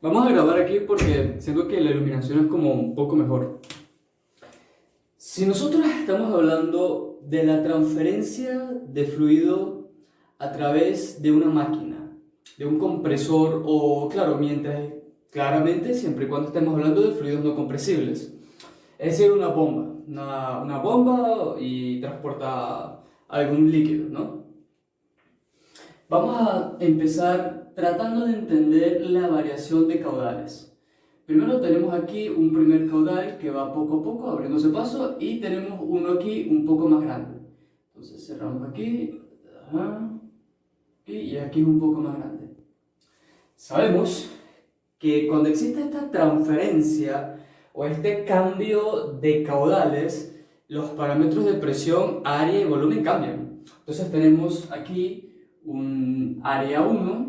Vamos a grabar aquí porque siento que la iluminación es como un poco mejor. Si nosotros estamos hablando de la transferencia de fluido a través de una máquina, de un compresor o, claro, claramente siempre y cuando estemos hablando de fluidos no compresibles, es decir, una bomba, una bomba y transporta algún líquido, ¿no? Vamos a empezar tratando de entender la variación de caudales. Primero tenemos aquí un primer caudal que va poco a poco abriéndose paso y tenemos uno aquí un poco más grande. Entonces cerramos aquí, ajá, y aquí es un poco más grande. Sabemos que cuando existe esta transferencia o este cambio de caudales, los parámetros de presión, área y volumen cambian. Entonces tenemos aquí un área 1,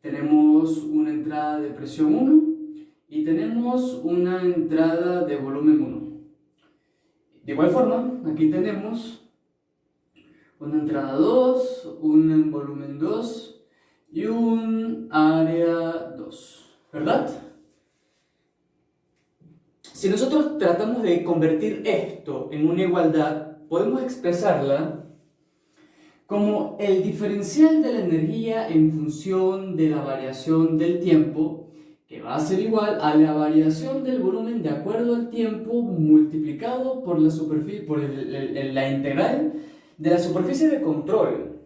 tenemos una entrada de presión 1 y tenemos una entrada de volumen 1. De igual forma, aquí tenemos una entrada 2, un volumen 2 y un área 2, ¿verdad? Si nosotros tratamos de convertir esto en una igualdad, podemos expresarla como el diferencial de la energía en función de la variación del tiempo, que va a ser igual a la variación del volumen de acuerdo al tiempo multiplicado por la superficie, por la integral de la superficie de control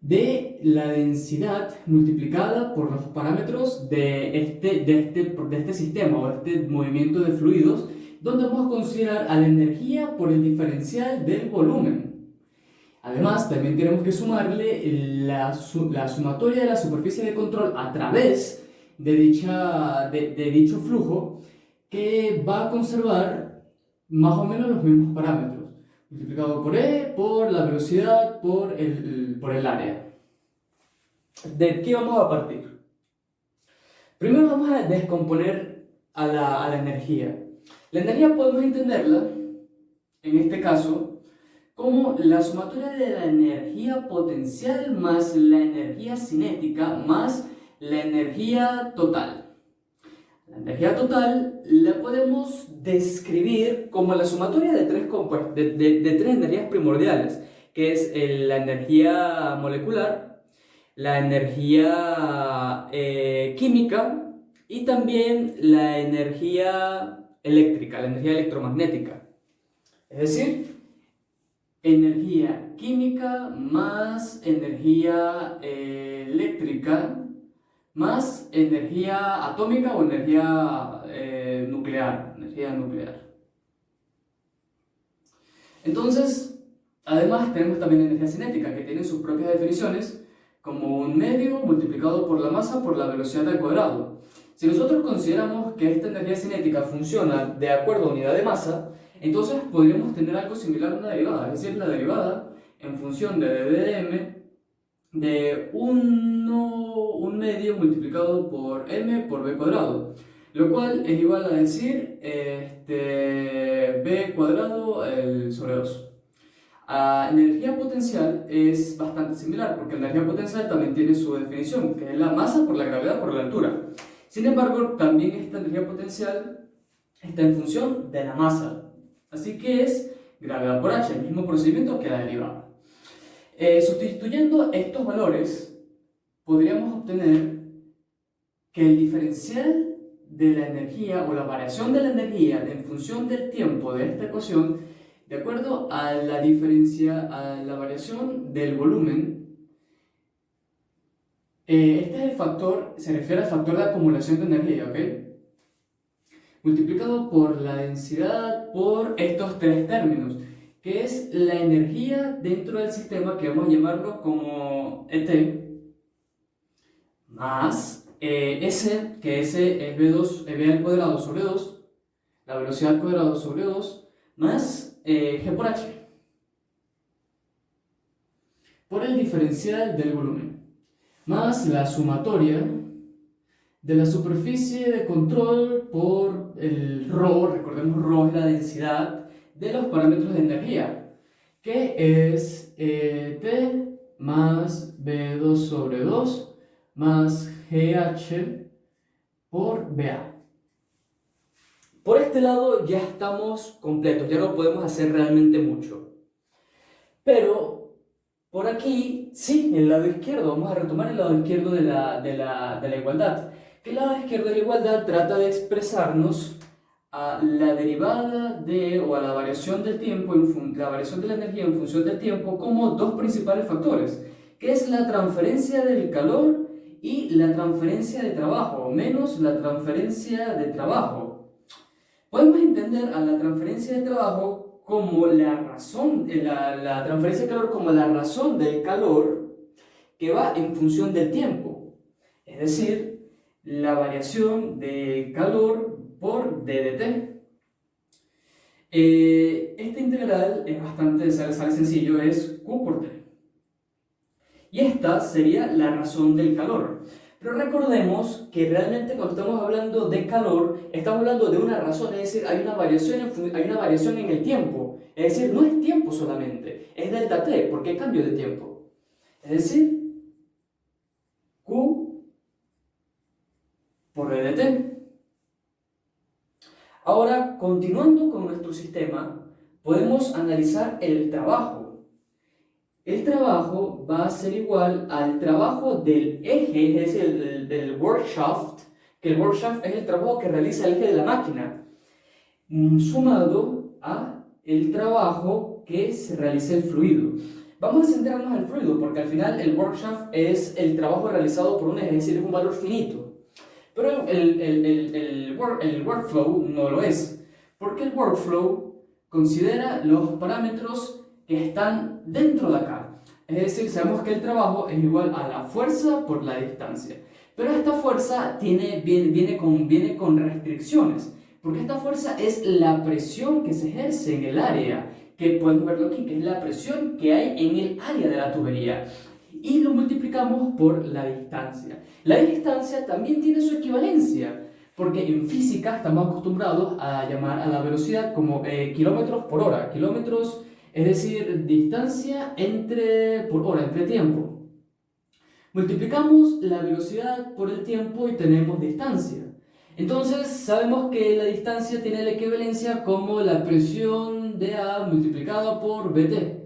de la densidad multiplicada por los parámetros de este sistema o de este movimiento de fluidos, donde vamos a considerar a la energía por el diferencial del volumen. Además, también tenemos que sumarle la sumatoria de la superficie de control a través de dicho flujo, que va a conservar más o menos los mismos parámetros, multiplicado por E, por la velocidad, por el área. ¿De qué vamos a partir? Primero vamos a descomponer a la energía. La energía podemos entenderla, en este caso, como la sumatoria de la energía potencial más la energía cinética más la energía total. La energía total la podemos describir como la sumatoria de tres energías primordiales, que es la energía molecular, la energía química y también la energía eléctrica, la energía electromagnética. Es decir, energía química más energía eléctrica más energía atómica o energía nuclear. Entonces, además tenemos también energía cinética, que tiene sus propias definiciones, como un medio multiplicado por la masa por la velocidad al cuadrado. Si nosotros consideramos que esta energía cinética funciona de acuerdo a unidad de masa, entonces podríamos tener algo similar a una derivada, es decir, la derivada en función de dm de un medio multiplicado por m por b cuadrado, lo cual es igual a decir b cuadrado sobre 2. Energía potencial es bastante similar, porque la energía potencial también tiene su definición, que es la masa por la gravedad por la altura. Sin embargo, también esta energía potencial está en función de la masa, así que es gravedad por h, el mismo procedimiento que la derivada. Sustituyendo estos valores, podríamos obtener que el diferencial de la energía o la variación de la energía en función del tiempo de esta ecuación, de acuerdo a la variación del volumen, este es el factor, se refiere al factor de acumulación de energía, ¿ok? Multiplicado por la densidad por estos tres términos, que es la energía dentro del sistema, que vamos a llamarlo como ET, más S, que S es V al cuadrado sobre 2, la velocidad al cuadrado sobre 2, más G por H, por el diferencial del volumen, más la sumatoria de la superficie de control por el ρ, recordemos ρ es la densidad de los parámetros de energía, que es T más V2 sobre 2 más GH por BA. Por este lado ya estamos completos, ya no podemos hacer realmente mucho. Pero por aquí, sí, el lado izquierdo, vamos a retomar el lado izquierdo de la igualdad. El lado izquierdo de la igualdad trata de expresarnos a la derivada de, o a la variación del tiempo, la variación de la energía en función del tiempo, como dos principales factores, que es la transferencia del calor y la transferencia de trabajo, menos la transferencia de trabajo. Podemos entender a la transferencia de trabajo como la razón, la transferencia de calor como la razón del calor que va en función del tiempo, es decir, la variación del calor por ddt. Este integral es bastante, sale sencillo, es Q por T. Y esta sería la razón del calor. Pero recordemos que realmente cuando estamos hablando de calor, estamos hablando de una razón, es decir, hay una variación en el tiempo. Es decir, no es tiempo solamente, es delta T, porque hay cambio de tiempo. Es decir, Q por ddt. Ahora, continuando con nuestro sistema, podemos analizar el trabajo. El trabajo va a ser igual al trabajo del eje, es decir, del workshaft, que el workshaft es el trabajo que realiza el eje de la máquina, sumado a el trabajo que se realiza el fluido. Vamos a centrarnos en el fluido, porque al final el workshaft es el trabajo realizado por un eje, es decir, es un valor finito. Pero el workflow no lo es, porque el workflow considera los parámetros que están dentro de acá. Es decir, sabemos que el trabajo es igual a la fuerza por la distancia. Pero esta fuerza viene con restricciones, porque esta fuerza es la presión que se ejerce en el área, que podemos verlo aquí, que es la presión que hay en el área de la tubería. Y lo multiplicamos por la distancia. La distancia también tiene su equivalencia, porque en física estamos acostumbrados a llamar a la velocidad como kilómetros por hora. Kilómetros, es decir, distancia por hora, entre tiempo. Multiplicamos la velocidad por el tiempo y tenemos distancia. Entonces sabemos que la distancia tiene la equivalencia como la presión de A multiplicada por BT.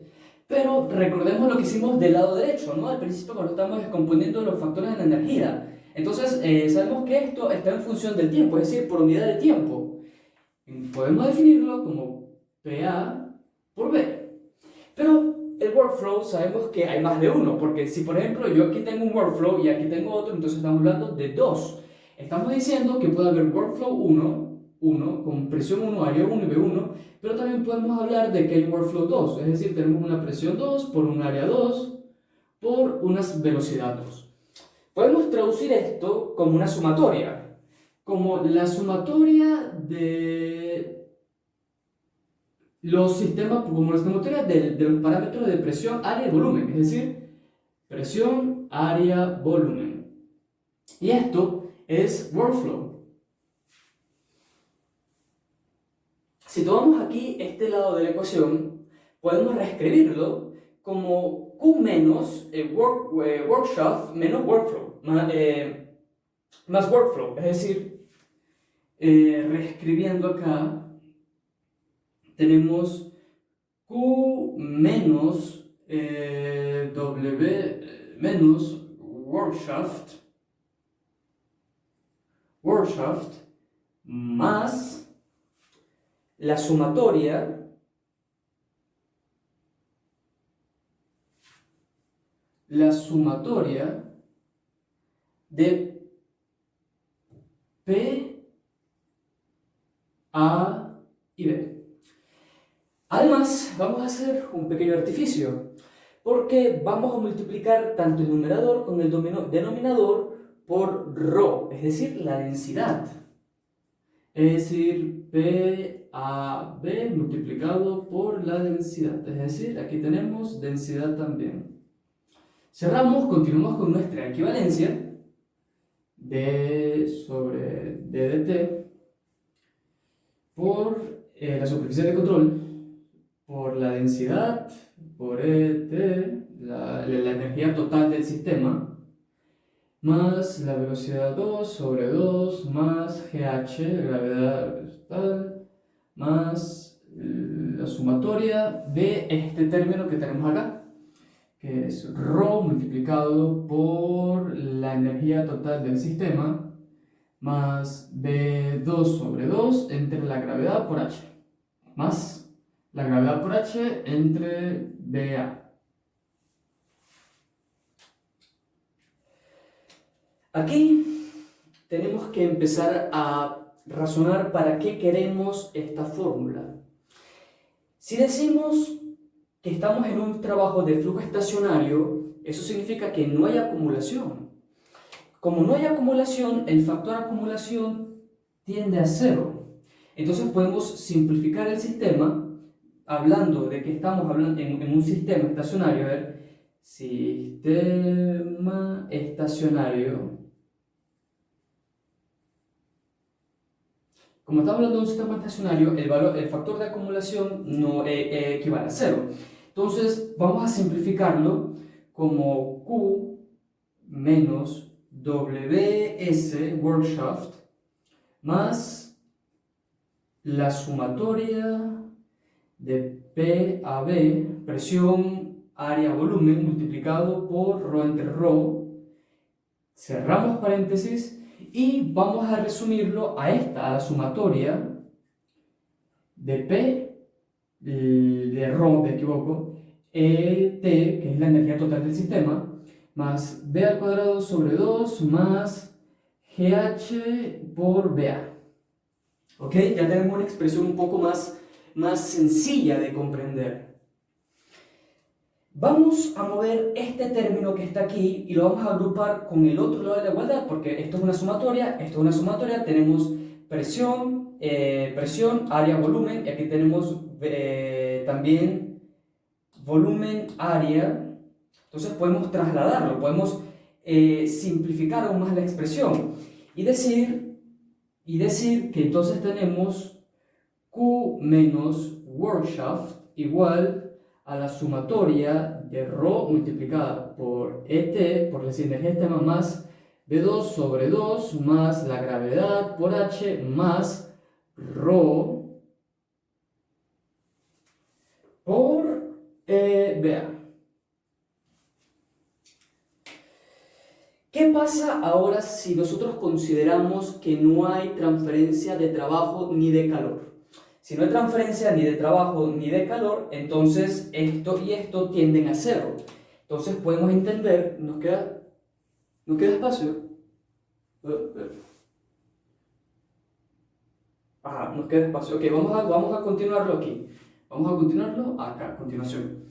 Pero recordemos lo que hicimos del lado derecho, ¿no? Al principio cuando estamos descomponiendo los factores de la energía. Entonces sabemos que esto está en función del tiempo, es decir, por unidad de tiempo. Podemos definirlo como PA por B. Pero el workflow sabemos que hay más de uno, porque si por ejemplo yo aquí tengo un workflow y aquí tengo otro, entonces estamos hablando de dos. Estamos diciendo que puede haber workflow 1 con presión 1, área 1 y B1, pero también podemos hablar de que hay workflow 2, es decir, tenemos una presión 2 por un área 2 por una velocidad 2. Podemos traducir esto como una sumatoria, como la sumatoria de los sistemas, como la sumatoria de los parámetros de presión, área y volumen, es decir, presión, área, volumen. Y esto es workflow. Si tomamos aquí este lado de la ecuación, podemos reescribirlo como Q menos workshaft menos workflow, más workflow. Es decir, reescribiendo acá, tenemos Q menos W menos workshaft más la sumatoria de P, A y B. Además, vamos a hacer un pequeño artificio, porque vamos a multiplicar tanto el numerador con el denominador por ρ, es decir, la densidad. Es decir, PAB multiplicado por la densidad. Es decir, aquí tenemos densidad también. Cerramos, continuamos con nuestra equivalencia. D sobre ddt por la superficie de control, por la densidad, por ET, la energía total del sistema, más la velocidad 2 sobre 2 más GH, gravedad tal, más la sumatoria de este término que tenemos acá, que es ρ multiplicado por la energía total del sistema, más B2 sobre 2 entre la gravedad por H, más la gravedad por H entre BA. Aquí tenemos que empezar a razonar para qué queremos esta fórmula. Si decimos que estamos en un trabajo de flujo estacionario, eso significa que no hay acumulación. Como no hay acumulación, el factor acumulación tiende a cero. Entonces podemos simplificar el sistema hablando de que estamos hablando en un sistema estacionario. A ver, sistema estacionario. Como estamos hablando de un sistema estacionario, el factor de acumulación no equivale a cero. Entonces vamos a simplificarlo como Q menos WS, workshaft, más la sumatoria de P a B, presión, área, volumen, multiplicado por ρ entre ρ. Cerramos paréntesis y vamos a resumirlo a la sumatoria de P, de ρ, me equivoco, T, que es la energía total del sistema, más B al cuadrado sobre 2 más GH por BA. ¿Ok? Ya tenemos una expresión un poco más sencilla de comprender. Vamos a mover este término que está aquí y lo vamos a agrupar con el otro lado de la igualdad, porque esto es una sumatoria, tenemos presión, área, volumen, y aquí tenemos también volumen, área. Entonces podemos trasladarlo, podemos simplificar aún más la expresión y decir que entonces tenemos Q menos workshaft igual a la sumatoria de ρ multiplicada por ET, por la sinergia externa, más B2 sobre 2 más la gravedad por H más ρ por BA. ¿Qué pasa ahora si nosotros consideramos que no hay transferencia de trabajo ni de calor? Si no hay transferencia ni de trabajo ni de calor, entonces esto y esto tienden a cero. Entonces podemos entender, nos queda espacio. Ajá, nos queda espacio. Ok, vamos a continuarlo aquí. Vamos a continuarlo acá, a continuación.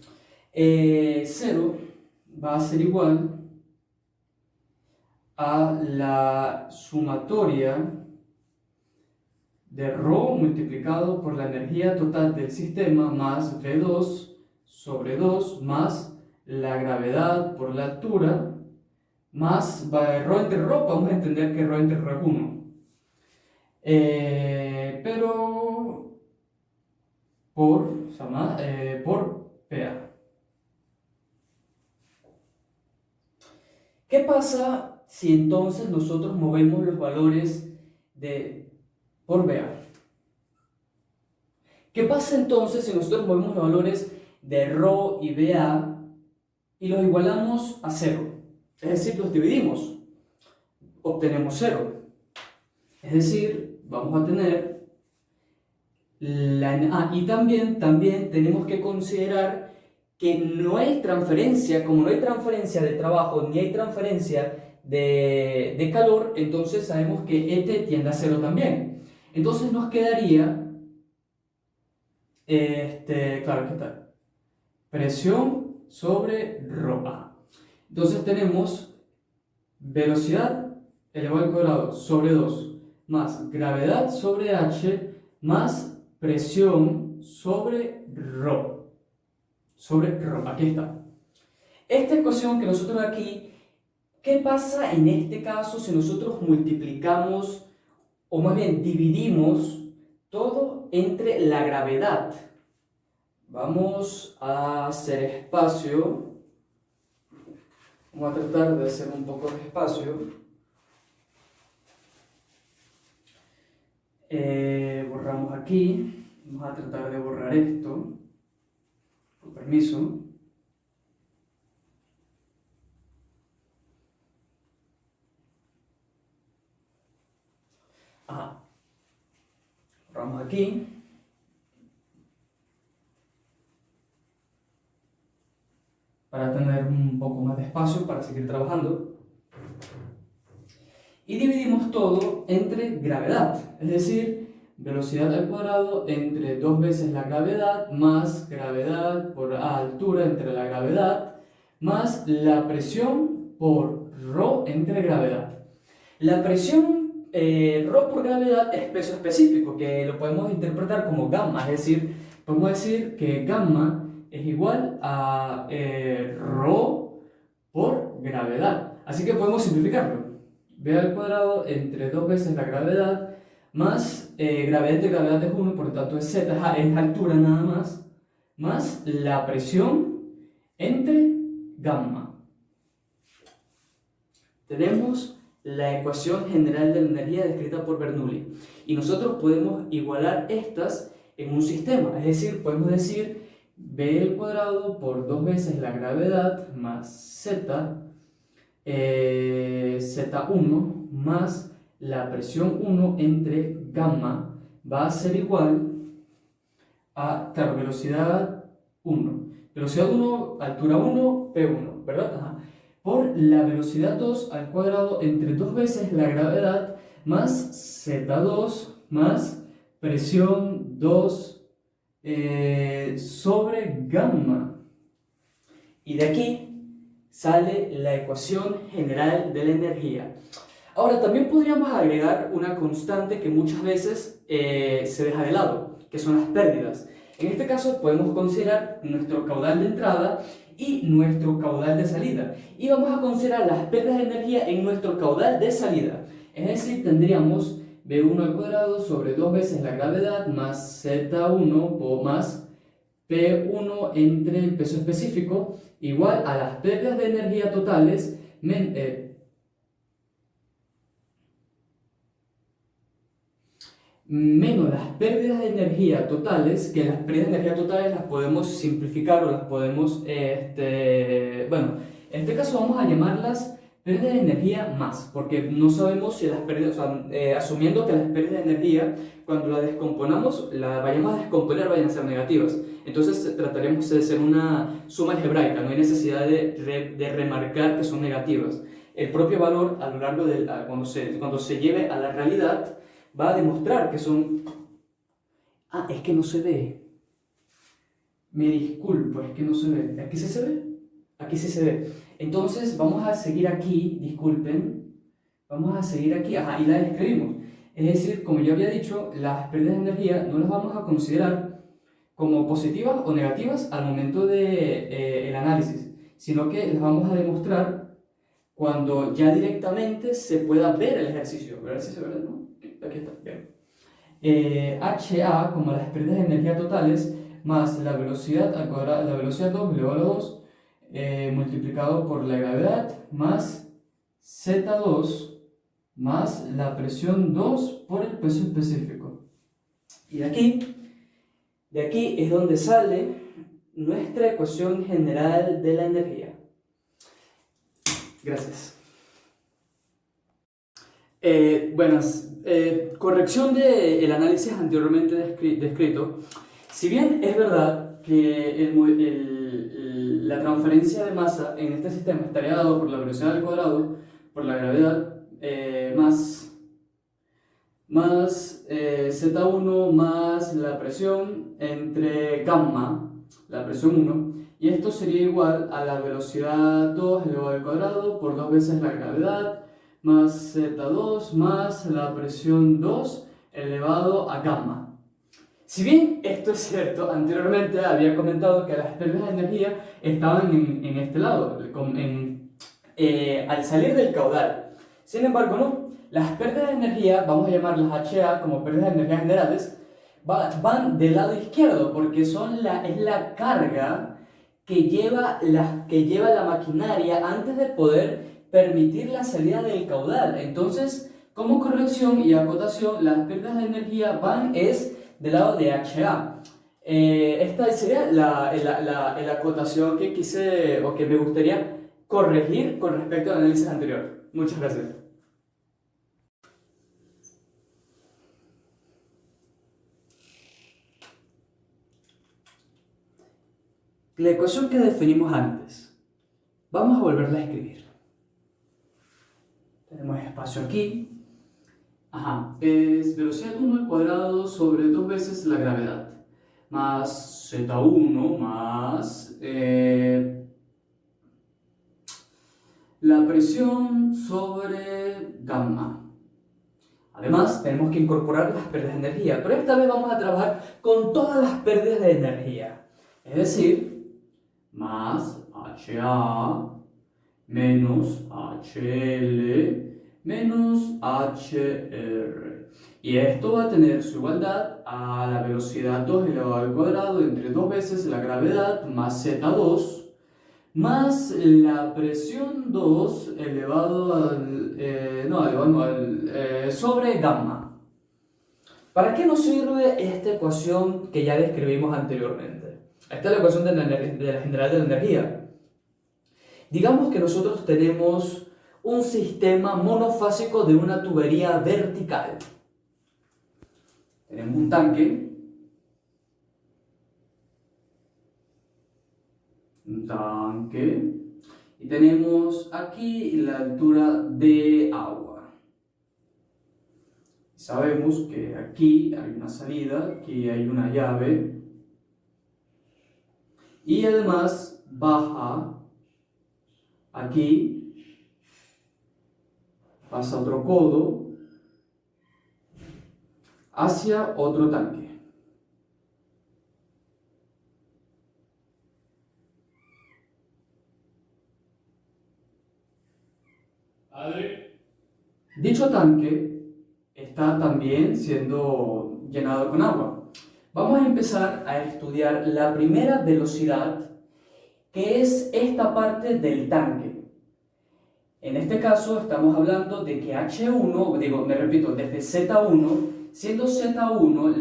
0 va a ser igual a la sumatoria de ρ multiplicado por la energía total del sistema más V2 sobre 2 más la gravedad por la altura más ρ entre ρ, podemos entender que ρ entre ρ es 1. Pero por PA. ¿Qué pasa si entonces nosotros movemos los valores por BA? ¿Qué pasa entonces si nosotros movemos los valores de ρ y BA y los igualamos a 0? Es decir, los dividimos, obtenemos 0. Es decir, vamos a tener y también tenemos que considerar que no hay transferencia, como no hay transferencia de trabajo ni hay transferencia de calor, entonces sabemos que ET tiende a 0 también. Entonces nos quedaría, claro que está, presión sobre ρ. Entonces tenemos velocidad elevado al cuadrado sobre 2 más gravedad sobre H más presión sobre ρ. Aquí está. Esta ecuación que nosotros aquí, ¿qué pasa en este caso si nosotros multiplicamos, o más bien dividimos todo entre la gravedad? Vamos a hacer espacio Vamos a tratar de hacer un poco de espacio. Borramos aquí. Vamos a tratar de borrar esto. Con permiso. Borramos aquí. Para tener un poco más de espacio para seguir trabajando. Y dividimos todo entre gravedad, es decir, velocidad al cuadrado entre 2 veces la gravedad más gravedad por altura entre la gravedad más la presión por ρ entre gravedad. La presión ρ por gravedad es peso específico, que lo podemos interpretar como gamma, es decir, podemos decir que gamma es igual a ρ por gravedad. Así que podemos simplificarlo. V al cuadrado entre 2 veces la gravedad más gravedad entre gravedad es 1, por lo tanto es z, es altura nada más la presión entre gamma. Tenemos la ecuación general de la energía descrita por Bernoulli. Y nosotros podemos igualar estas en un sistema, es decir, podemos decir V al cuadrado por 2 veces la gravedad más z, Z1 más la presión 1 entre gamma va a ser igual a, claro, velocidad 1. Velocidad 1, altura 1, P1, ¿verdad? Ajá. Por la velocidad 2 al cuadrado entre 2 veces la gravedad más Z2 más presión 2 sobre gamma. Y de aquí sale la ecuación general de la energía. Ahora, también podríamos agregar una constante que muchas veces se deja de lado, que son las pérdidas. En este caso podemos considerar nuestro caudal de entrada y nuestro caudal de salida. Y vamos a considerar las pérdidas de energía en nuestro caudal de salida. Es decir, tendríamos V1 al cuadrado sobre 2 veces la gravedad más Z1 o más P1 entre el peso específico igual a las pérdidas de energía totales menos las pérdidas de energía totales, que las pérdidas de energía totales las podemos simplificar o las podemos, bueno, en este caso vamos a llamarlas pérdidas de energía más, porque no sabemos si las pérdidas, o sea, asumiendo que las pérdidas de energía, cuando las descomponamos, las vayamos a descomponer, vayan a ser negativas. Entonces trataremos de hacer una suma algebraica, no hay necesidad de remarcar que son negativas. El propio valor a lo largo de cuando se lleve a la realidad va a demostrar que son... Ah, es que no se ve. Me disculpo, es que no se ve. ¿Aquí sí se ve? Aquí sí se ve. Entonces vamos a seguir aquí, disculpen. Vamos a seguir aquí, ajá, y la escribimos. Es decir, como yo había dicho, las pérdidas de energía no las vamos a considerar como positivas o negativas al momento de el análisis, sino que las vamos a demostrar cuando ya directamente se pueda ver el ejercicio. ¿Verdad? ¿Sí se ve? ¿No? Aquí está, bien. HA, como las pérdidas de energía totales, más la velocidad al cuadrado, la velocidad 2 elevado a 2, multiplicado por la gravedad, más Z2, más la presión 2 por el peso específico. Y de aquí es donde sale nuestra ecuación general de la energía. Gracias. Corrección del análisis anteriormente descrito. Si bien es verdad que la transferencia de masa en este sistema estaría dado por la velocidad al cuadrado, por la gravedad, más Z1 más la presión entre gamma, la presión 1, y esto sería igual a la velocidad 2 elevado al cuadrado por 2 veces la gravedad, más Z2 más la presión 2 elevado a gamma. Si bien esto es cierto, anteriormente había comentado que las pérdidas de energía estaban en este lado, al salir del caudal. Sin embargo, no. Las pérdidas de energía, vamos a llamarlas HA como pérdidas de energía generales, van del lado izquierdo porque es la carga que lleva la maquinaria antes de poder permitir la salida del caudal. Entonces, como corrección y acotación, las pérdidas de energía van del lado de HA. Esta sería la acotación que quise o que me gustaría corregir con respecto al análisis anterior. Muchas gracias. La ecuación que definimos antes, vamos a volverla a escribir. Tenemos espacio aquí. Es velocidad 1 al cuadrado sobre 2 veces la gravedad, más Z1 más la presión sobre gamma. Además, tenemos que incorporar las pérdidas de energía, pero esta vez vamos a trabajar con todas las pérdidas de energía. Es decir, más HA menos HL menos HR. Y esto va a tener su igualdad a la velocidad 2 elevado al cuadrado entre 2 veces la gravedad más Z2 más la presión 2 sobre gamma. ¿Para qué nos sirve esta ecuación que ya describimos anteriormente? Esta es la ecuación de la general de la energía. Digamos que nosotros tenemos un sistema monofásico de una tubería vertical. Tenemos un tanque. Y tenemos aquí la altura de agua. Sabemos que aquí hay una salida, aquí hay una llave y además baja aquí, pasa otro codo hacia otro tanque. Dicho tanque está también siendo llenado con agua. Vamos a empezar a estudiar la primera velocidad, que es esta parte del tanque. En este caso estamos hablando de que H1, desde Z1, siendo Z1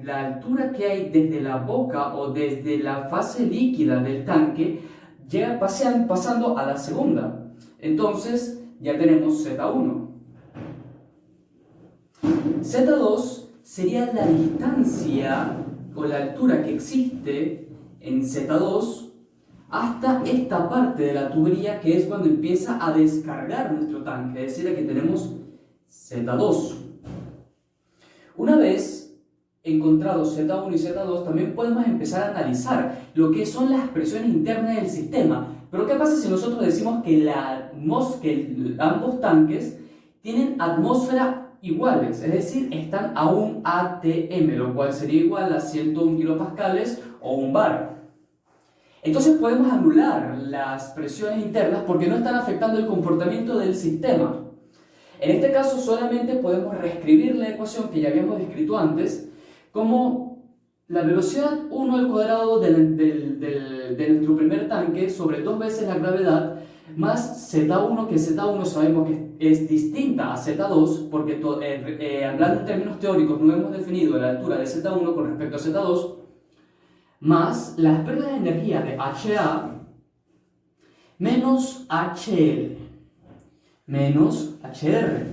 la altura que hay desde la boca o desde la fase líquida del tanque, llega pasando a la segunda. Entonces ya tenemos Z1. Z2 sería la distancia o la altura que existe en Z2 hasta esta parte de la tubería, que es cuando empieza a descargar nuestro tanque, es decir, aquí tenemos Z2. Una vez encontrados Z1 y Z2, también podemos empezar a analizar lo que son las presiones internas del sistema. Pero ¿qué pasa si nosotros decimos que ambos tanques tienen atmósfera iguales? Es decir, están a un ATM, lo cual sería igual a 101 kilopascales o un bar. Entonces podemos anular las presiones internas porque no están afectando el comportamiento del sistema. En este caso solamente podemos reescribir la ecuación que ya habíamos descrito antes como la velocidad 1 al cuadrado de nuestro primer tanque sobre 2 veces la gravedad más Z1, que Z1 sabemos que es distinta a Z2 porque hablando en términos teóricos no hemos definido la altura de Z1 con respecto a Z2, más las pérdidas de energía de HA menos HL menos HR.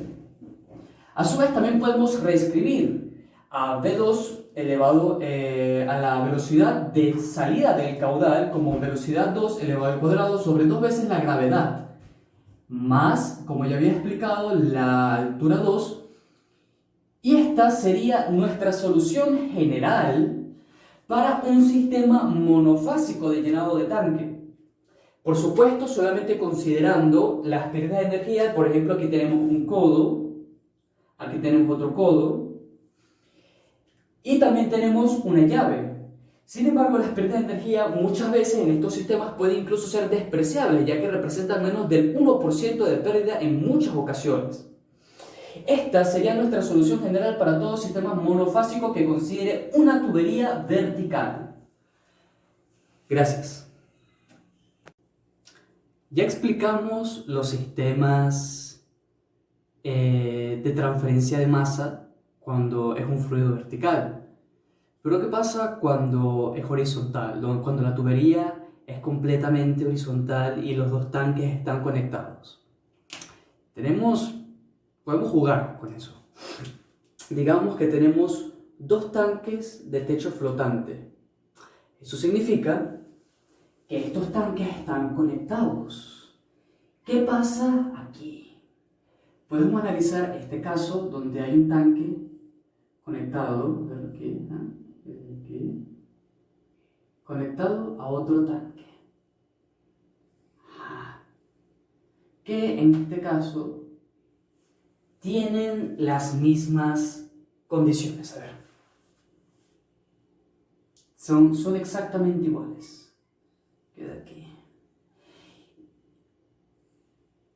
A su vez también podemos reescribir a V2 elevado a la velocidad de salida del caudal como velocidad 2 elevado al cuadrado sobre 2 veces la gravedad más, como ya había explicado, la altura 2, y esta sería nuestra solución general para un sistema monofásico de llenado de tanque. Por supuesto, solamente considerando las pérdidas de energía. Por ejemplo, aquí tenemos un codo, aquí tenemos otro codo, y también tenemos una llave. Sin embargo, las pérdidas de energía muchas veces en estos sistemas pueden incluso ser despreciables, ya que representan menos del 1% de pérdida en muchas ocasiones. Esta sería nuestra solución general para todo sistema monofásico que considere una tubería vertical. Gracias. Ya explicamos los sistemas de transferencia de masa cuando es un fluido vertical. Pero ¿qué pasa cuando es horizontal? Cuando la tubería es completamente horizontal y los dos tanques están conectados. Podemos jugar con eso. Digamos que tenemos dos tanques de techo flotante. Eso significa que estos tanques están conectados. ¿Qué pasa aquí? Podemos analizar este caso donde hay un tanque conectado, aquí, conectado a otro tanque. Que en este caso tienen las mismas condiciones. A ver. Son exactamente iguales. Queda aquí.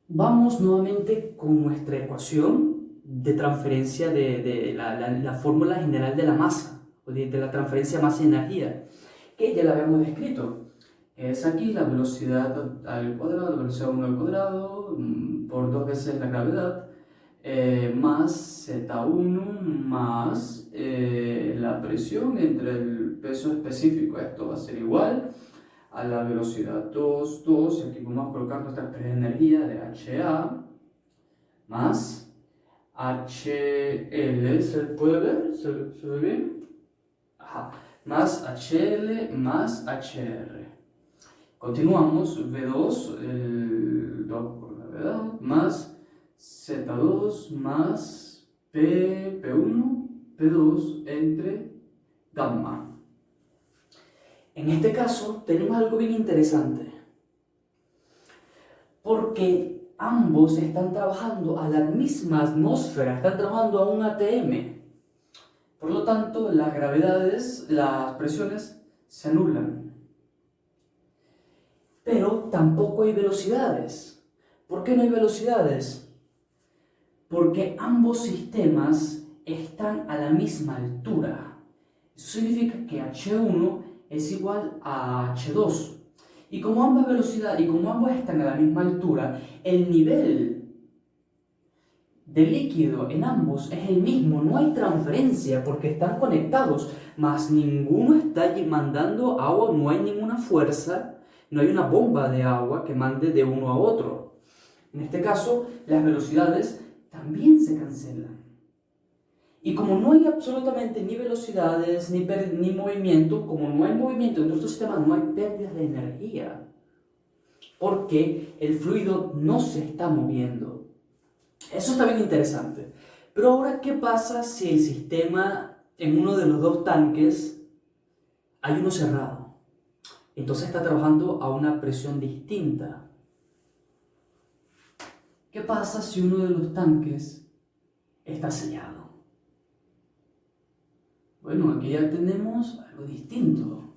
Vamos nuevamente con nuestra ecuación de transferencia de la fórmula general de la masa, o de la transferencia masa-energía, que ya la habíamos descrito. Es aquí la velocidad al cuadrado, la velocidad 1 al cuadrado, por 2 veces la gravedad, más Z1 más la presión entre el peso específico. Esto va a ser igual a la velocidad 2, 2, y aquí vamos a colocar nuestra expresión de energía de HA más HL, ¿se puede ver? ¿Se ve bien? Ajá. Más HL más HR. Continuamos, V2, el 2 por gravedad, más Z2 más P1, P2 entre gamma. En este caso tenemos algo bien interesante, porque ambos están trabajando a la misma atmósfera, están trabajando a un ATM. Por lo tanto, las gravedades, las presiones se anulan. Pero tampoco hay velocidades. ¿Por qué no hay velocidades? Porque ambos sistemas están a la misma altura. Eso significa que H1 es igual a H2. Y como ambas están a la misma altura, el nivel de líquido en ambos es el mismo, no hay transferencia porque están conectados, mas ninguno está mandando agua, no hay ninguna fuerza, no hay una bomba de agua que mande de uno a otro. En este caso, las velocidades también se cancelan. Y como no hay absolutamente ni velocidades ni movimiento, como no hay movimiento en nuestro sistema, no hay pérdida de energía, porque el fluido no se está moviendo. Eso está bien interesante. Pero ahora, ¿qué pasa si el sistema en uno de los dos tanques hay uno cerrado? Entonces está trabajando a una presión distinta. ¿Qué pasa si uno de los tanques está sellado? Bueno, aquí ya tenemos algo distinto.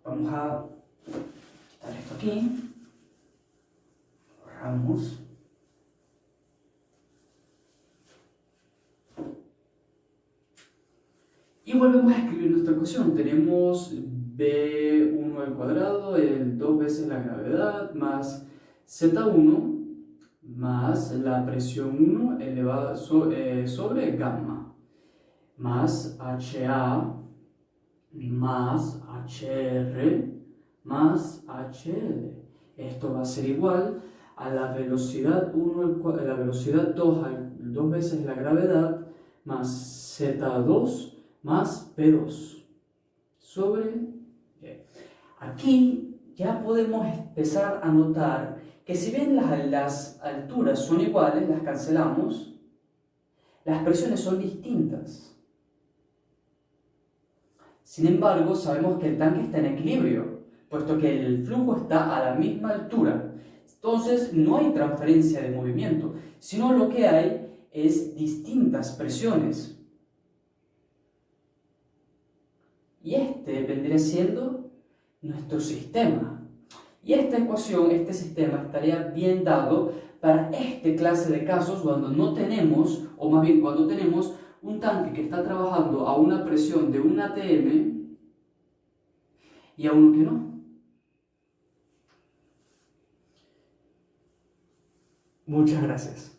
Vamos a quitar esto aquí. Borramos. Y volvemos a escribir nuestra ecuación. Tenemos B1 al cuadrado, el 2 veces la gravedad, más Z1, más la presión 1 elevada sobre gamma, más HA, más HR, más HL. Esto va a ser igual a la velocidad 1 a la velocidad 2 veces la gravedad, más Z2 más P2 sobre... Aquí ya podemos empezar a notar que si bien las alturas son iguales, las cancelamos, las presiones son distintas. Sin embargo, sabemos que el tanque está en equilibrio, puesto que el flujo está a la misma altura. Entonces no hay transferencia de movimiento, sino lo que hay es distintas presiones. Y este vendría siendo nuestro sistema. Y esta ecuación, este sistema, estaría bien dado para este clase de casos cuando no tenemos, o más bien cuando tenemos un tanque que está trabajando a una presión de un ATM y a uno que no. Muchas gracias.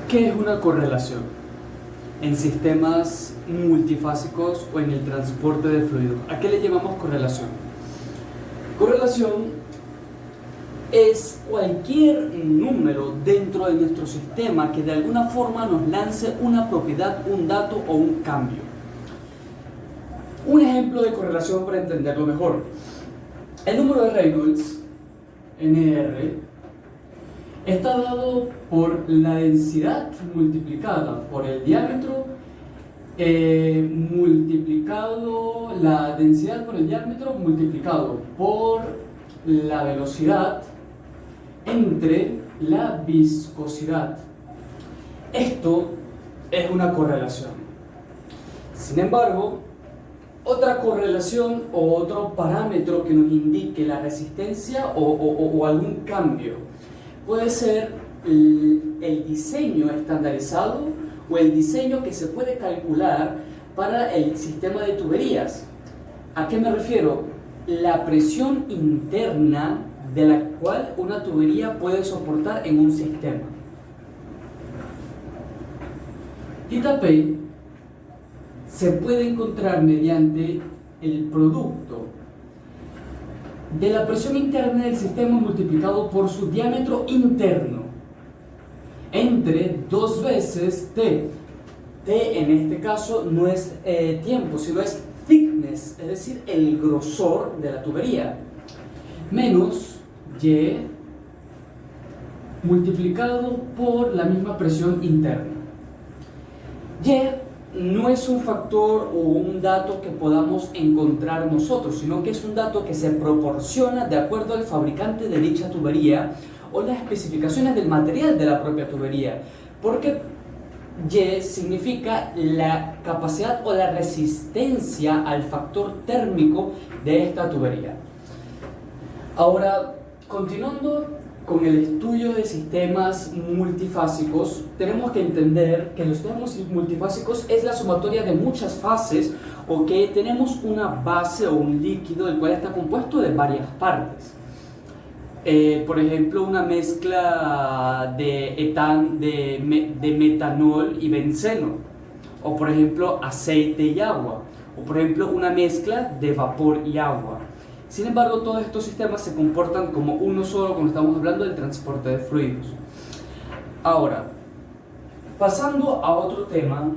¿Qué es una correlación en sistemas multifásicos o en el transporte de fluidos? ¿A qué le llamamos correlación? Correlación es cualquier número dentro de nuestro sistema que de alguna forma nos lance una propiedad, un dato o un cambio. Un ejemplo de correlación para entenderlo mejor. El número de Reynolds, NR, está dado por la densidad multiplicada por el diámetro, multiplicado la densidad por el diámetro multiplicado por la velocidad entre la viscosidad. Esto es una correlación. Sin embargo, otra correlación o otro parámetro que nos indique la resistencia o algún cambio puede ser el diseño estandarizado o el diseño que se puede calcular para el sistema de tuberías. ¿A qué me refiero? La presión interna de la cual una tubería puede soportar en un sistema. Theta P se puede encontrar mediante el producto de la presión interna del sistema multiplicado por su diámetro interno entre 2 veces T. T en este caso no es tiempo, sino es thickness, es decir, el grosor de la tubería, menos Y multiplicado por la misma presión interna. Y no es un factor o un dato que podamos encontrar nosotros, sino que es un dato que se proporciona de acuerdo al fabricante de dicha tubería o las especificaciones del material de la propia tubería, porque Y significa la capacidad o la resistencia al factor térmico de esta tubería. Ahora, continuando con el estudio de sistemas multifásicos, tenemos que entender que los sistemas multifásicos es la sumatoria de muchas fases o que tenemos una base o un líquido el cual está compuesto de varias partes. Por ejemplo, una mezcla de metanol y benceno, o por ejemplo aceite y agua, o por ejemplo una mezcla de vapor y agua. Sin embargo, todos estos sistemas se comportan como uno solo cuando estamos hablando del transporte de fluidos. Ahora, pasando a otro tema,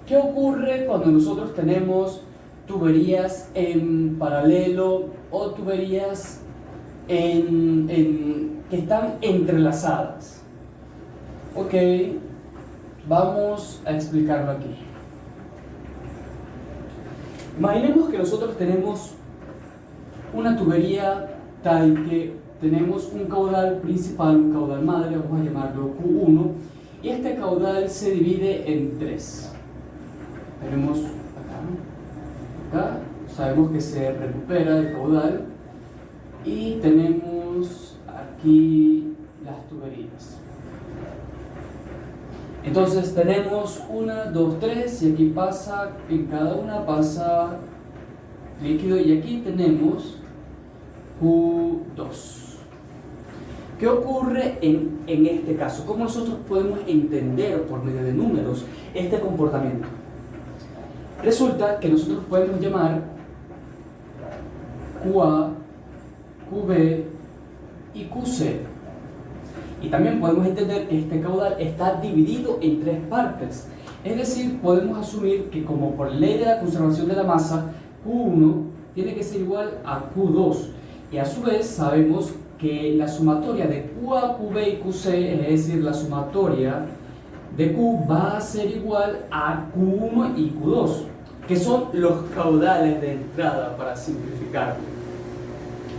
¿qué ocurre cuando nosotros tenemos tuberías en paralelo o tuberías que están entrelazadas? Ok, vamos a explicarlo aquí. Imaginemos que nosotros tenemos una tubería tal que tenemos un caudal principal, un caudal madre, vamos a llamarlo Q1, y este caudal se divide en 3. Tenemos acá, sabemos que se recupera el caudal, y tenemos aquí las tuberías. Entonces tenemos 1, 2, 3 y aquí pasa, en cada una pasa líquido, y aquí tenemos Q2. ¿Qué ocurre en este caso? ¿Cómo nosotros podemos entender por medio de números este comportamiento? Resulta que nosotros podemos llamar QA, QB y QC. Y también podemos entender que este caudal está dividido en 3 partes. Es decir, podemos asumir que como por ley de la conservación de la masa, Q1 tiene que ser igual a Q2. Y a su vez sabemos que la sumatoria de QA, QB y QC, es decir, la sumatoria de Q va a ser igual a Q1 y Q2, que son los caudales de entrada para simplificar.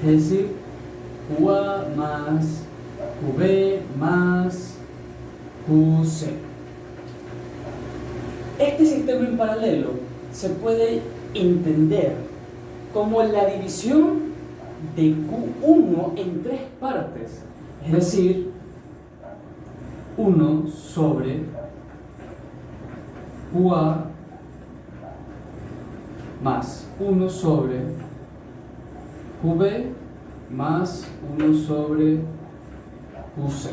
Es decir, QA más QB más QC. Este sistema en paralelo se puede entender como la división de Q1 en 3 partes, es decir, 1 sobre QA más 1 sobre QB más 1 sobre QC,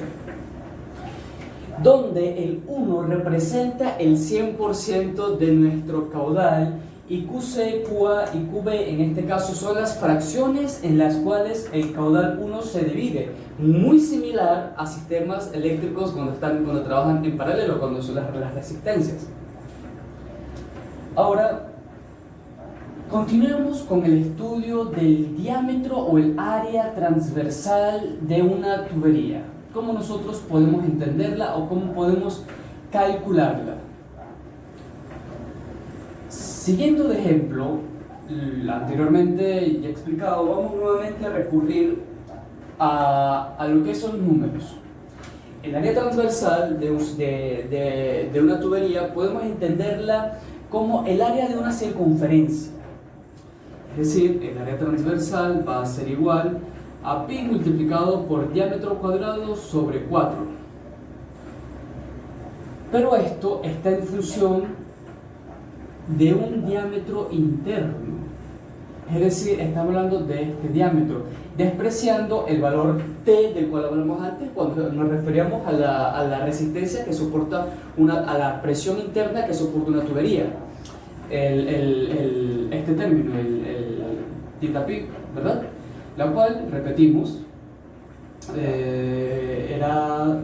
donde el 1 representa el 100% de nuestro caudal y QC, QA y QB en este caso son las fracciones en las cuales el caudal 1 se divide, muy similar a sistemas eléctricos cuando trabajan en paralelo, cuando son las resistencias. Ahora, continuemos con el estudio del diámetro o el área transversal de una tubería. ¿Cómo nosotros podemos entenderla o cómo podemos calcularla? Siguiendo de ejemplo, anteriormente ya he explicado, vamos nuevamente a recurrir a lo que son números. El área transversal de una tubería podemos entenderla como el área de una circunferencia. Es decir, el área transversal va a ser igual a pi multiplicado por diámetro cuadrado sobre 4. Pero esto está en función de un diámetro interno. Es decir, estamos hablando de este diámetro, despreciando el valor T del cual hablamos antes cuando nos referíamos a la resistencia que soporta a la presión interna que soporta una tubería. Este término, el θ pi, ¿verdad? La cual, repetimos, era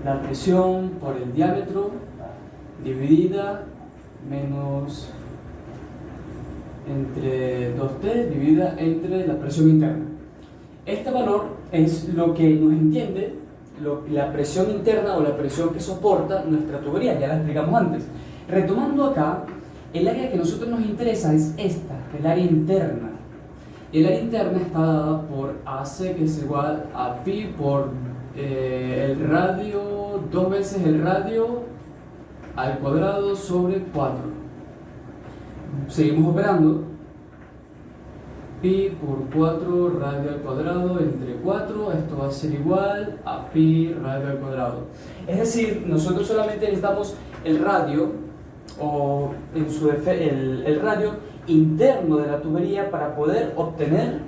la presión por el diámetro dividida menos entre 2T dividida entre la presión interna. Este valor es lo que nos entiende la presión interna o la presión que soporta nuestra tubería, ya la explicamos antes. Retomando acá, el área que a nosotros nos interesa es esta, el área interna. El área interna está dada por AC, que es igual a pi por el radio, 2 veces el radio al cuadrado sobre 4. Seguimos operando. Pi por 4 radio al cuadrado entre 4, esto va a ser igual a pi radio al cuadrado. Es decir, nosotros solamente necesitamos el radio, o en su el radio interno de la tubería para poder obtener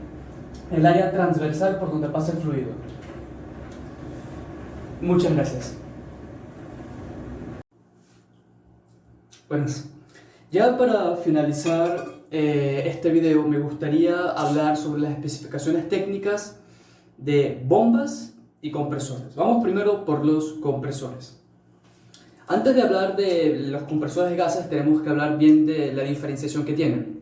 el área transversal por donde pasa el fluido. Muchas gracias. Bueno, ya para finalizar este video me gustaría hablar sobre las especificaciones técnicas de bombas y compresores. Vamos primero por los compresores. Antes de hablar de los compresores de gases tenemos que hablar bien de la diferenciación que tienen.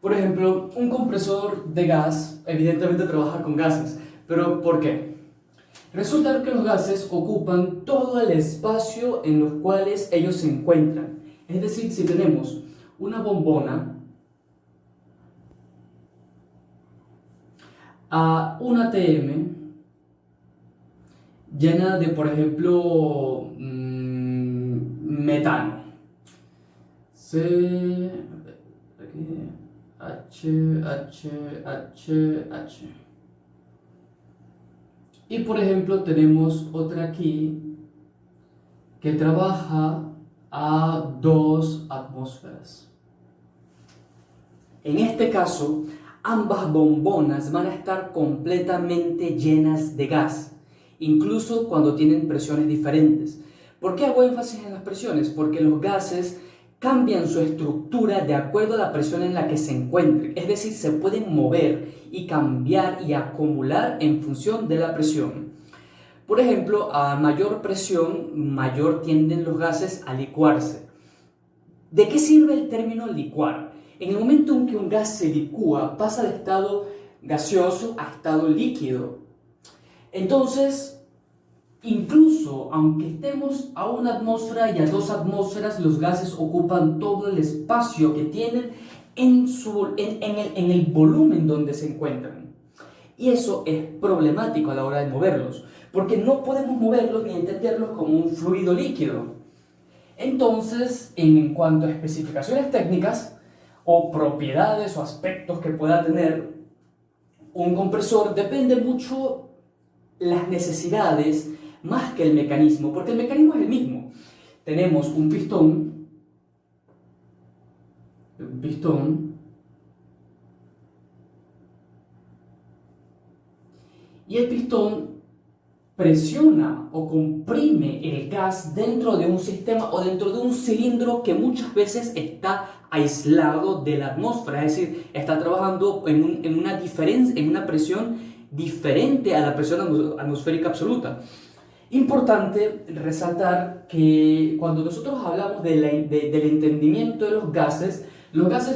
Por ejemplo, un compresor de gas evidentemente trabaja con gases, pero ¿por qué? Resulta que los gases ocupan todo el espacio en los cuales ellos se encuentran. Es decir, si tenemos una bombona a una ATM llena de, por ejemplo, metano, H. Y por ejemplo tenemos otra aquí que trabaja a 2 atmósferas. En este caso, ambas bombonas van a estar completamente llenas de gas, incluso cuando tienen presiones diferentes. ¿Por qué hago énfasis en las presiones? Porque los gases cambian su estructura de acuerdo a la presión en la que se encuentren. Es decir, se pueden mover y cambiar y acumular en función de la presión. Por ejemplo, a mayor presión, mayor tienden los gases a licuarse. ¿De qué sirve el término licuar? En el momento en que un gas se licúa, pasa de estado gaseoso a estado líquido. Entonces, incluso aunque estemos a 1 atmósfera y a 2 atmósferas, los gases ocupan todo el espacio que tienen en el volumen donde se encuentran. Y eso es problemático a la hora de moverlos, porque no podemos moverlos ni entenderlos como un fluido líquido. Entonces, en cuanto a especificaciones técnicas o propiedades o aspectos que pueda tener un compresor, depende mucho las necesidades más que el mecanismo, porque el mecanismo es el mismo. Tenemos un pistón y el pistón presiona o comprime el gas dentro de un sistema o dentro de un cilindro que muchas veces está aislado de la atmósfera, es decir, está trabajando en una presión diferente a la presión atmosférica absoluta. Importante resaltar que cuando nosotros hablamos del entendimiento de los gases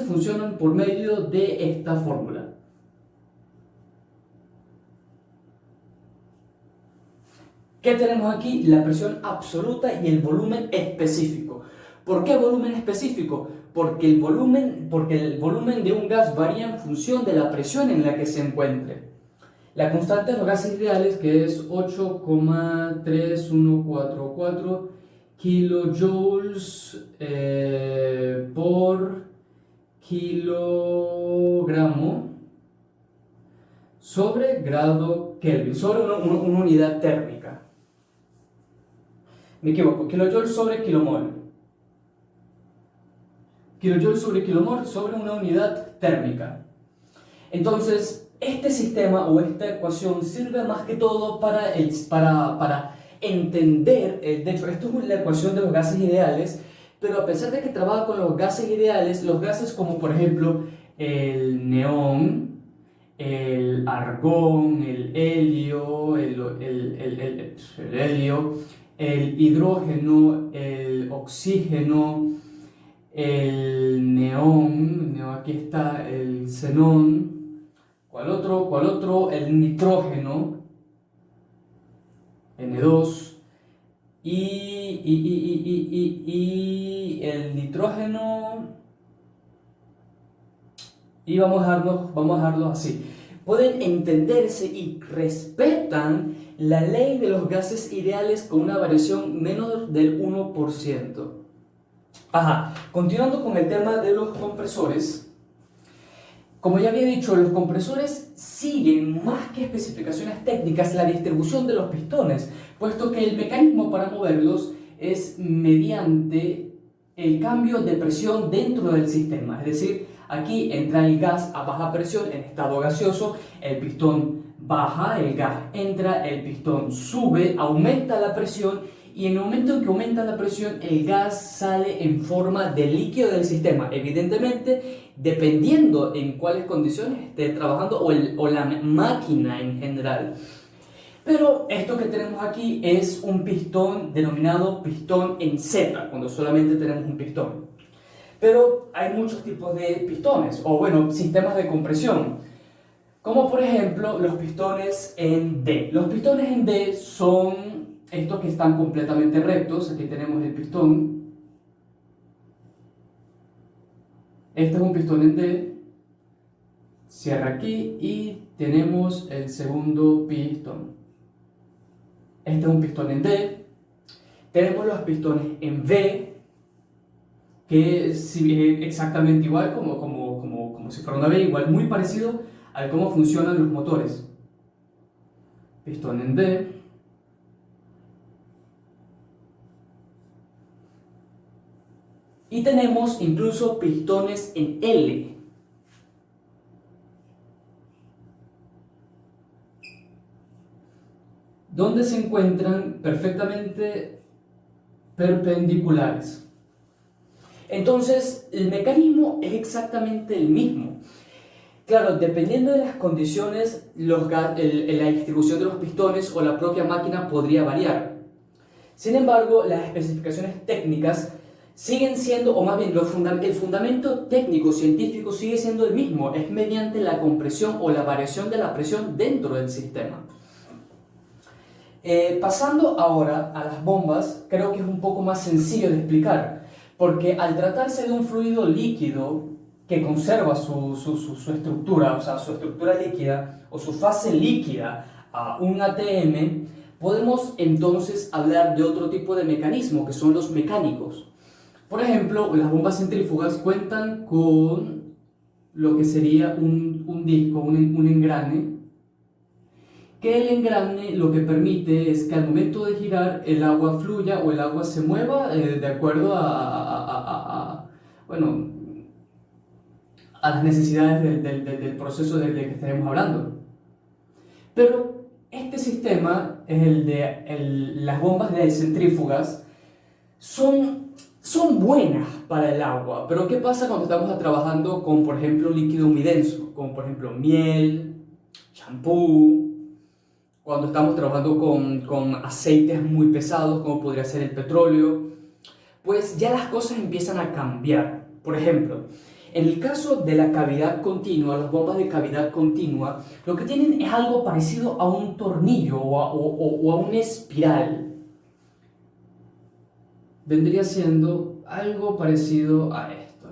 funcionan por medio de esta fórmula. ¿Qué tenemos aquí? La presión absoluta y el volumen específico. ¿Por qué volumen específico? Porque el volumen de un gas varía en función de la presión en la que se encuentre. La constante de los gases ideales, que es 8,3144 kilojoules por kilogramo sobre grado Kelvin, sobre una unidad térmica. Me equivoco, kilojoule sobre kilomol. Kilojoule sobre kilomol sobre una unidad térmica. Entonces, este sistema o esta ecuación sirve más que todo para entender, de hecho, esto es la ecuación de los gases ideales, pero a pesar de que trabaja con los gases ideales, los gases como por ejemplo el neón, el argón, el helio, el hidrógeno, el oxígeno, el neón, aquí está el xenón, ¿cuál otro? El nitrógeno, N2, y el nitrógeno, y vamos a dejarlo así. Pueden entenderse y respetan la ley de los gases ideales con una variación menor del 1%. Continuando con el tema de los compresores, como ya había dicho, los compresores siguen más que especificaciones técnicas la distribución de los pistones, puesto que el mecanismo para moverlos es mediante el cambio de presión dentro del sistema. Es decir, aquí entra el gas a baja presión en estado gaseoso, el pistón baja, el gas entra, el pistón sube, aumenta la presión, y en el momento en que aumenta la presión, el gas sale en forma de líquido del sistema. Evidentemente, dependiendo en cuáles condiciones esté trabajando o la máquina en general. Pero esto que tenemos aquí es un pistón denominado pistón en Z, cuando solamente tenemos un pistón. Pero hay muchos tipos de pistones, o bueno, sistemas de compresión, como por ejemplo los pistones en D. Los pistones en D son estos que están completamente rectos. Aquí tenemos el pistón. Este es un pistón en D. Cierra aquí y tenemos el segundo pistón. Este es un pistón en D. Tenemos los pistones en V, que es exactamente igual como si fuera una V, igual, muy parecido a cómo funcionan los motores. Pistón en D. Y tenemos incluso pistones en L. Donde se encuentran perfectamente perpendiculares. Entonces, el mecanismo es exactamente el mismo. Claro, dependiendo de las condiciones, la distribución de los pistones o la propia máquina podría variar. Sin embargo, las especificaciones técnicas siguen siendo, o más bien el fundamento técnico científico sigue siendo el mismo, es mediante la compresión o la variación de la presión dentro del sistema. Pasando ahora a las bombas, creo que es un poco más sencillo de explicar, porque al tratarse de un fluido líquido que conserva su estructura, o sea, su estructura líquida o su fase líquida a un ATM, podemos entonces hablar de otro tipo de mecanismo, que son los mecánicos. Por ejemplo, las bombas centrífugas cuentan con lo que sería un disco, un engrane, que el engrane lo que permite es que al momento de girar el agua fluya o el agua se mueva de acuerdo bueno, a las necesidades del proceso del que estaremos hablando. Pero este sistema, el de las bombas de centrífugas, son buenas para el agua, pero ¿qué pasa cuando estamos trabajando con, por ejemplo, un líquido muy denso, como por ejemplo miel, champú, cuando estamos trabajando con aceites muy pesados, como podría ser el petróleo? Pues ya las cosas empiezan a cambiar. Por ejemplo, en el caso de la cavidad continua, las bombas de cavidad continua, lo que tienen es algo parecido a un tornillo o a una espiral. Vendría siendo algo parecido a esto.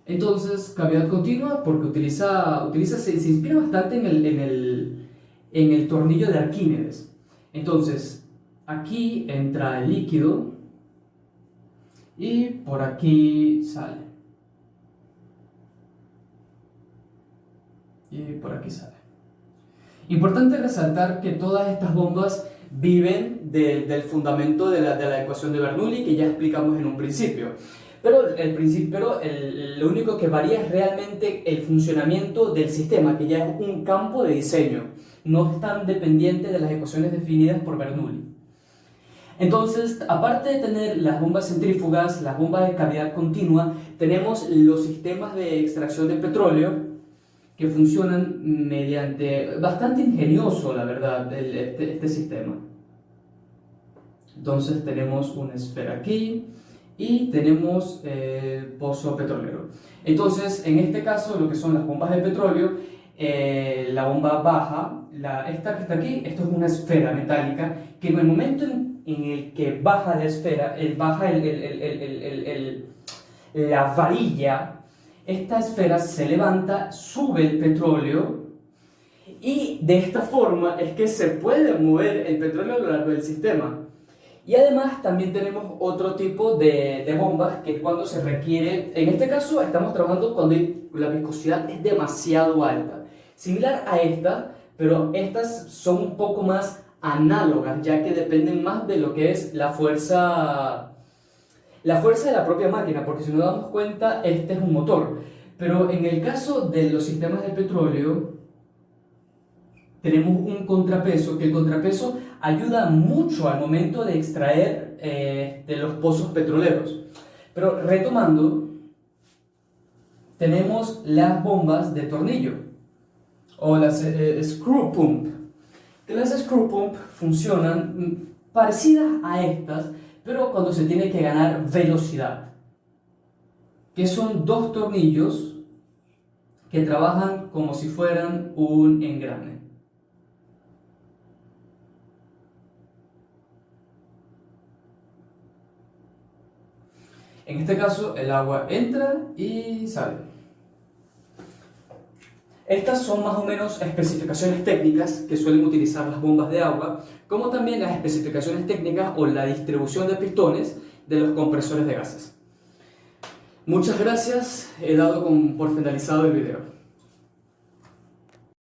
Entonces, cavidad continua, porque se inspira bastante en el tornillo de Arquímedes. Entonces, aquí entra el líquido y por aquí sale. Y por aquí sale. Importante resaltar que todas estas bombas viven del fundamento de la ecuación de Bernoulli, que ya explicamos en un principio. Pero lo único que varía es realmente el funcionamiento del sistema, que ya es un campo de diseño. No es tan dependiente de las ecuaciones definidas por Bernoulli. Entonces, aparte de tener las bombas centrífugas, las bombas de cavidad continua, tenemos los sistemas de extracción de petróleo, que funcionan mediante, bastante ingenioso la verdad, este sistema. Entonces tenemos una esfera aquí y tenemos pozo petrolero. Entonces, en este caso, lo que son las bombas de petróleo, la bomba baja, esta que está aquí, esto es una esfera metálica que en el momento en el que baja la esfera, baja la varilla, esta esfera se levanta, sube el petróleo y de esta forma es que se puede mover el petróleo a lo largo del sistema. Y además también tenemos otro tipo de bombas, que es cuando se requiere, en este caso estamos trabajando cuando la viscosidad es demasiado alta, similar a esta, pero estas son un poco más análogas, ya que dependen más de lo que es la fuerza de la propia máquina, porque si nos damos cuenta, este es un motor. Pero en el caso de los sistemas de petróleo, tenemos un contrapeso, que el contrapeso ayuda mucho al momento de extraer de los pozos petroleros. Pero retomando, tenemos las bombas de tornillo, o las screw pump. Que las screw pump funcionan parecidas a estas, pero cuando se tiene que ganar velocidad, que son dos tornillos que trabajan como si fueran un engrane. En este caso, el agua entra y sale. Estas son más o menos especificaciones técnicas que suelen utilizar las bombas de agua, como también las especificaciones técnicas o la distribución de pistones de los compresores de gases. Muchas gracias, he dado por finalizado el video.